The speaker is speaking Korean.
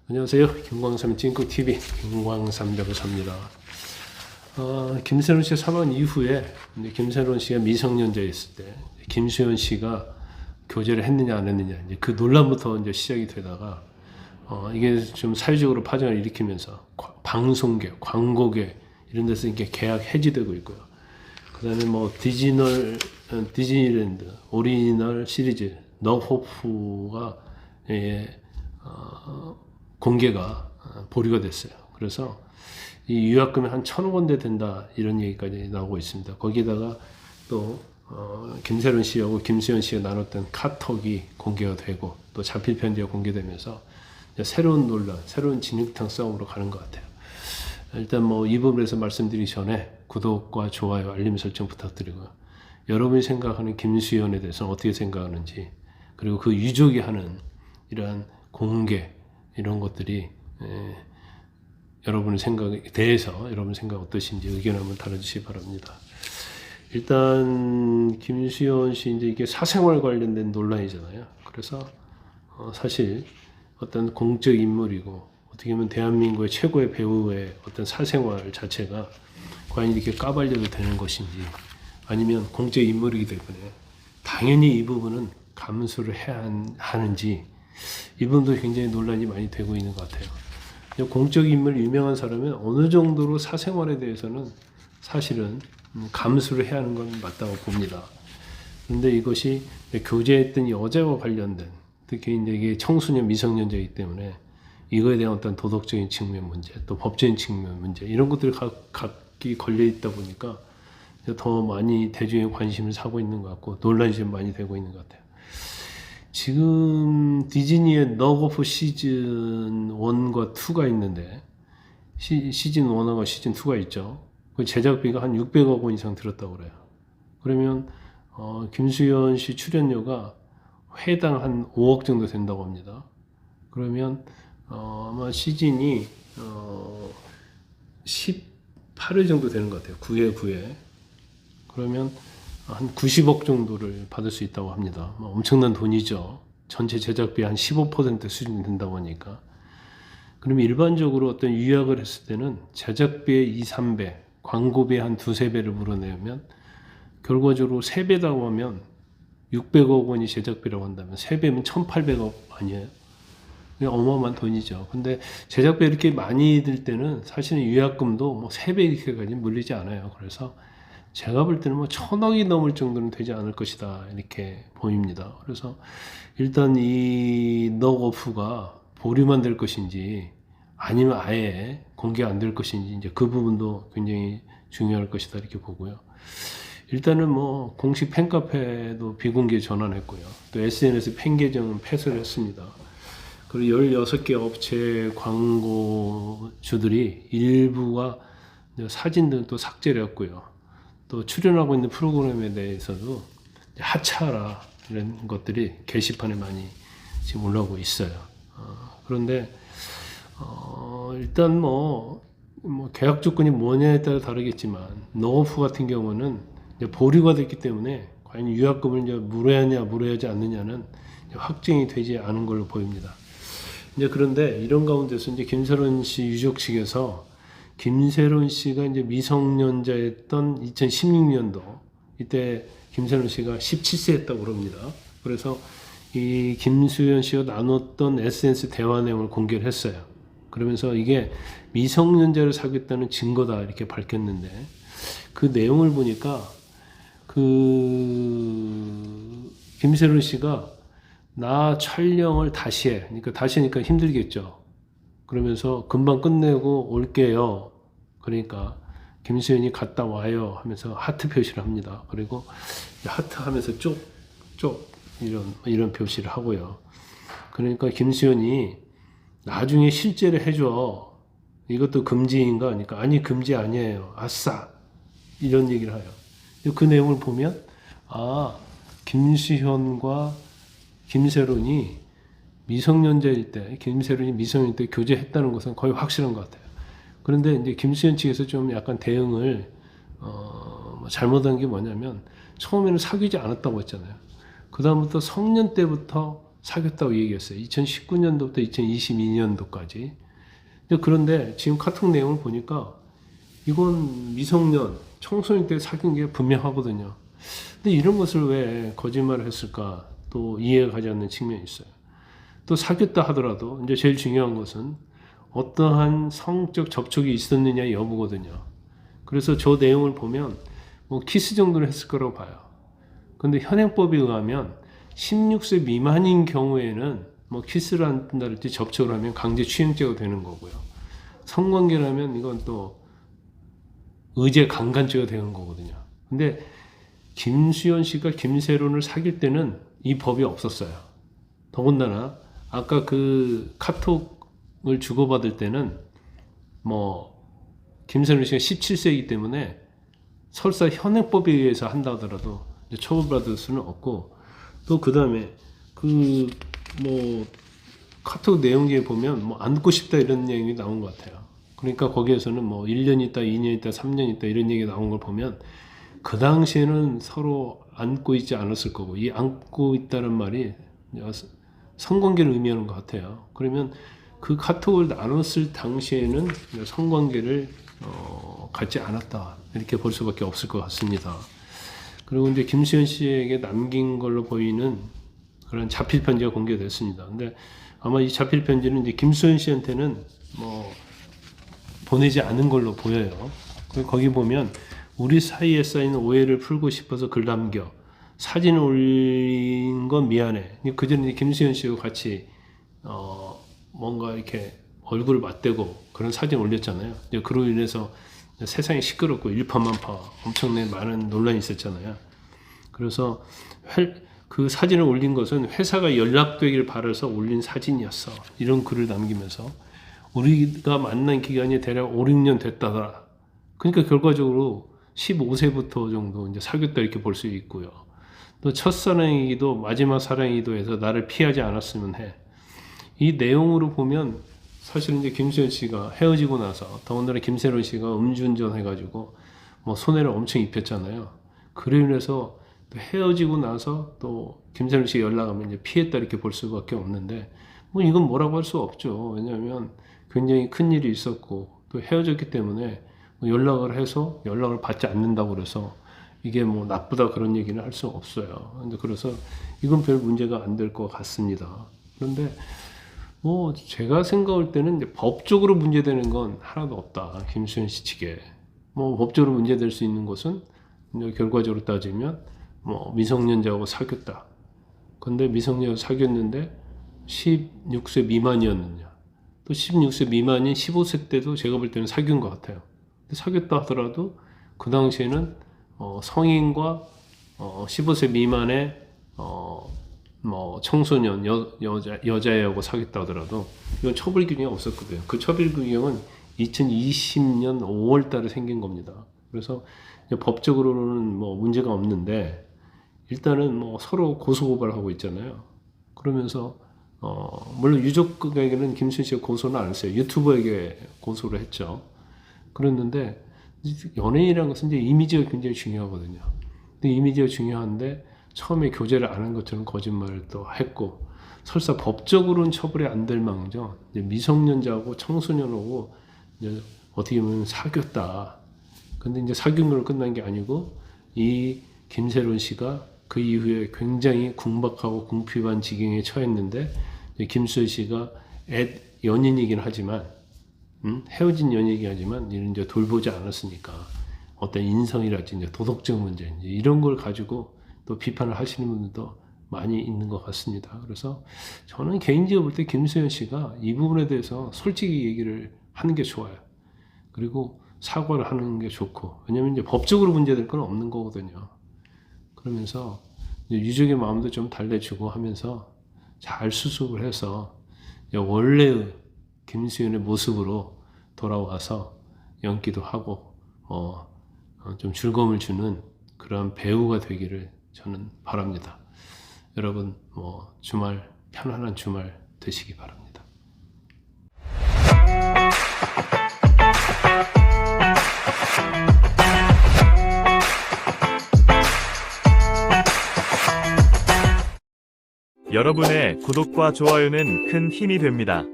안녕하세요. 김광삼 찡꾸TV 김광삼 변호사입니다. 김세론 씨 사망 이후에 김세론 씨가 미성년자였을 때 김수현 씨가 교제를 했느냐 안 했느냐 이제 그 논란부터 이제 시작이 되다가 이게 좀 사회적으로 파장을 일으키면서 방송계, 광고계 이런 데서 이게 계약 해지되고 있고요. 그다음에 뭐 디즈니랜드 오리지널 시리즈 너호프가 공개가 보류가 됐어요. 그래서 이 유약금이 한 1,000억 원대 된다 이런 얘기까지 나오고 있습니다. 거기다가 또 김세론 씨하고 김수현 씨가 나눴던 카톡이 공개가 되고 또 자필 편지가 공개되면서 새로운 논란, 새로운 진흙탕 싸움으로 가는 것 같아요. 일단 뭐 이 부분에서 말씀드리기 전에 구독과 좋아요, 알림 설정 부탁드리고요. 여러분이 생각하는 김수현에 대해서는 어떻게 생각하는지, 그리고 그 유족이 하는 이러한 공개 이런 것들이 여러분의 생각에 대해서 여러분 생각 어떠신지 의견 한번 달아주시기 바랍니다. 일단 김수현 씨 이제 이게 사생활 관련된 논란이잖아요. 그래서 사실 어떤 공적 인물이고 어떻게 보면 대한민국의 최고의 배우의 어떤 사생활 자체가 과연 이렇게 까발려도 되는 것인지, 아니면 공적 인물이기 때문에 당연히 이 부분은 감수를 해야 하는지, 이 부분도 굉장히 논란이 많이 되고 있는 것 같아요. 공적 인물 유명한 사람은 어느 정도로 사생활에 대해서는 사실은 감수를 해야 하는 건 맞다고 봅니다. 그런데 이것이 교제했던 여자와 관련된, 특히 이제 이게 청소년 미성년자이기 때문에 이거에 대한 어떤 도덕적인 측면 문제, 또 법적인 측면 문제, 이런 것들이 각기 걸려 있다 보니까 더 많이 대중의 관심을 사고 있는 것 같고 논란이 좀 많이 되고 있는 것 같아요. 지금 디즈니의 너고프 시즌 1과 2가 있는데 시즌 1하고 시즌 2가 있죠. 그 제작비가 한 600억 원 이상 들었다고 그래요. 그러면 김수현 씨 출연료가 회당 한 5억 정도 된다고 합니다. 그러면 아마 시즌이 18회 정도 되는 것 같아요. 9회 9회. 그러면 한 90억 정도를 받을 수 있다고 합니다. 엄청난 돈이죠. 전체 제작비 한 15% 수준이 된다고 하니까. 그러면 일반적으로 어떤 유약을 했을 때는 제작비의 2, 3배, 광고비의 한 2, 3배를 물어내면 결과적으로 3배라고 하면 600억 원이 제작비라고 한다면 3배면 1800억 아니에요? 어마어마한 돈이죠. 근데 제작비 이렇게 많이 들 때는 사실은 유약금도 뭐 3배 이렇게까지 물리지 않아요. 그래서 제가 볼 때는 뭐 1,000억이 넘을 정도는 되지 않을 것이다 이렇게 보입니다. 그래서 일단 이 넉오프가 보류만 될 것인지 아니면 아예 공개 안 될 것인지 이제 그 부분도 굉장히 중요할 것이다 이렇게 보고요. 일단은 뭐 공식 팬카페도 비공개 전환했고요. 또 SNS 팬 계정은 폐쇄를 했습니다. 그리고 16개 업체 광고주들이 일부가 사진 등을 또 삭제를 했고요. 또 출연하고 있는 프로그램에 대해서도 하차하라 이런 것들이 게시판에 많이 지금 올라오고 있어요. 그런데 일단 뭐 계약 조건이 뭐냐에 따라 다르겠지만 너오프 같은 경우는 이제 보류가 됐기 때문에 과연 유약금을 이제 물어야 하냐 물어야지 않느냐는 확정이 되지 않은 걸로 보입니다. 이제 그런데 이런 가운데서 이제 김세론 씨 유족 측에서 김세론 씨가 이제 미성년자였던 2016년도 이때 김세론 씨가 17세였다고 그럽니다. 그래서 이 김수현 씨와 나눴던 SNS 대화 내용을 공개를 했어요. 그러면서 이게 미성년자를 사귀었다는 증거다 이렇게 밝혔는데, 그 내용을 보니까 그 김세론 씨가 나 촬영을 다시 해. 그러니까 다시 하니까 힘들겠죠. 그러면서 금방 끝내고 올게요. 그러니까 김수현이 갔다 와요 하면서 하트 표시를 합니다. 그리고 하트 하면서 쪽 이런 표시를 하고요. 그러니까 김수현이 나중에 실제로 해줘. 이것도 금지인가? 그러니까 아니 금지 아니에요. 아싸 이런 얘기를 해요. 그 내용을 보면 김수현과 김세론이 미성년자일 때, 김세론이 미성년자 때 교제했다는 것은 거의 확실한 것 같아요. 그런데 이제 김수현 측에서 좀 약간 대응을 잘못한 게 뭐냐면 처음에는 사귀지 않았다고 했잖아요. 그 다음부터 성년 때부터 사귀었다고 얘기했어요. 2019년도부터 2022년도까지. 그런데 지금 카톡 내용을 보니까 이건 미성년, 청소년 때 사귄 게 분명하거든요. 근데 이런 것을 왜 거짓말을 했을까? 또 이해가 가지 않는 측면이 있어요. 또 사귀었다 하더라도 이제 제일 중요한 것은 어떠한 성적 접촉이 있었느냐 여부거든요. 그래서 저 내용을 보면 뭐 키스 정도는 했을 거라고 봐요. 근데 현행법에 의하면 16세 미만인 경우에는 뭐 키스를 한다든지 접촉을 하면 강제 추행죄가 되는 거고요. 성관계라면 이건 또 의제 강간죄가 되는 거거든요. 근데 김수현 씨가 김세론을 사귈 때는 이 법이 없었어요. 더군다나 아까 그 카톡을 주고받을 때는 뭐 김세론 씨가 17세이기 때문에 설사 현행법에 의해서 한다 하더라도 처벌받을 수는 없고, 또 그 다음에 그 뭐 카톡 내용기에 보면 뭐 안고 싶다 이런 내용이 나온 것 같아요. 그러니까 거기에서는 뭐 1년 있다, 2년 있다, 3년 있다 이런 얘기 나온 걸 보면 그 당시에는 서로 안고 있지 않았을 거고, 이 안고 있다는 말이 성관계를 의미하는 것 같아요. 그러면 그 카톡을 나눴을 당시에는 성관계를 갖지 않았다 이렇게 볼 수밖에 없을 것 같습니다. 그리고 이제 김수현 씨에게 남긴 걸로 보이는 그런 자필 편지가 공개됐습니다. 근데 아마 이 자필 편지는 이제 김수현 씨한테는 뭐 보내지 않은 걸로 보여요. 거기 보면 우리 사이에 쌓인 오해를 풀고 싶어서 글 남겨 사진 올린 건 미안해. 그전에 김수현 씨하고 같이 뭔가 이렇게 얼굴을 맞대고 그런 사진 올렸잖아요. 그로 인해서 세상이 시끄럽고 일파만파 엄청나게 많은 논란이 있었잖아요. 그래서 그 사진을 올린 것은 회사가 연락되길 바라서 올린 사진이었어. 이런 글을 남기면서 우리가 만난 기간이 대략 5, 6년 됐다더라. 그러니까 결과적으로 15세부터 정도 이제 사귀었다 이렇게 볼 수 있고요. 또 첫사랑이기도 마지막 사랑이기도 해서 나를 피하지 않았으면 해. 이 내용으로 보면 사실 이제 김수현 씨가 헤어지고 나서 더군다나 김세론 씨가 음주운전 해가지고 뭐 손해를 엄청 입혔잖아요. 그로 인해서 또 헤어지고 나서 또 김세론 씨가 연락하면 이제 피했다 이렇게 볼 수밖에 없는데, 뭐 이건 뭐라고 할 수 없죠. 왜냐하면 굉장히 큰 일이 있었고 또 헤어졌기 때문에 연락을 해서 연락을 받지 않는다고 그래서 이게 뭐 나쁘다 그런 얘기는 할 수 없어요. 근데 그래서 이건 별 문제가 안 될 것 같습니다. 그런데 뭐 제가 생각할 때는 이제 법적으로 문제되는 건 하나도 없다. 김수현 씨 측에. 뭐 법적으로 문제될 수 있는 것은 이제 결과적으로 따지면 뭐 미성년자하고 사귀었다. 근데 미성년자 사귀었는데 16세 미만이었느냐. 또 16세 미만인 15세 때도 제가 볼 때는 사귄 것 같아요. 사귀었다 하더라도 그 당시에는 성인과 15세 미만의 뭐 청소년 여자애하고 사귀었다 하더라도 이건 처벌 규정이 없었거든요. 그 처벌 규정은 2020년 5월 달에 생긴 겁니다. 그래서 법적으로는 뭐 문제가 없는데 일단은 뭐 서로 고소고발하고 있잖아요. 그러면서 물론 유족에게는 김수현 씨가 고소는 안 했어요. 유튜버에게 고소를 했죠. 그랬는데 연예인이라는 것은 이제 이미지가 굉장히 중요하거든요. 근데 이미지가 중요한데 처음에 교제를 안 한 것처럼 거짓말을 또 했고, 설사 법적으로는 처벌이 안 될 망정 이제 미성년자하고 청소년하고 이제 어떻게 보면 사귀었다. 근데 이제 사귄 걸로 끝난 게 아니고 이 김세론 씨가 그 이후에 굉장히 궁박하고 궁핍한 지경에 처했는데 김수현 씨가 연인이긴 하지만 헤어진 연인이긴 하지만 이런 이제 돌보지 않았으니까 어떤 인성이랄지 이제 도덕적 문제 이제 이런 걸 가지고 또 비판을 하시는 분들도 많이 있는 것 같습니다. 그래서 저는 개인적으로 볼 때 김수현 씨가 이 부분에 대해서 솔직히 얘기를 하는 게 좋아요. 그리고 사과를 하는 게 좋고, 왜냐면 이제 법적으로 문제될 건 없는 거거든요. 그러면서 유족의 마음도 좀 달래주고 하면서 잘 수습을 해서 원래의 김수현의 모습으로 돌아와서 연기도 하고 좀 즐거움을 주는 그런 배우가 되기를 저는 바랍니다. 여러분 주말 편안한 주말 되시기 바랍니다. 여러분의 구독과 좋아요는 큰 힘이 됩니다.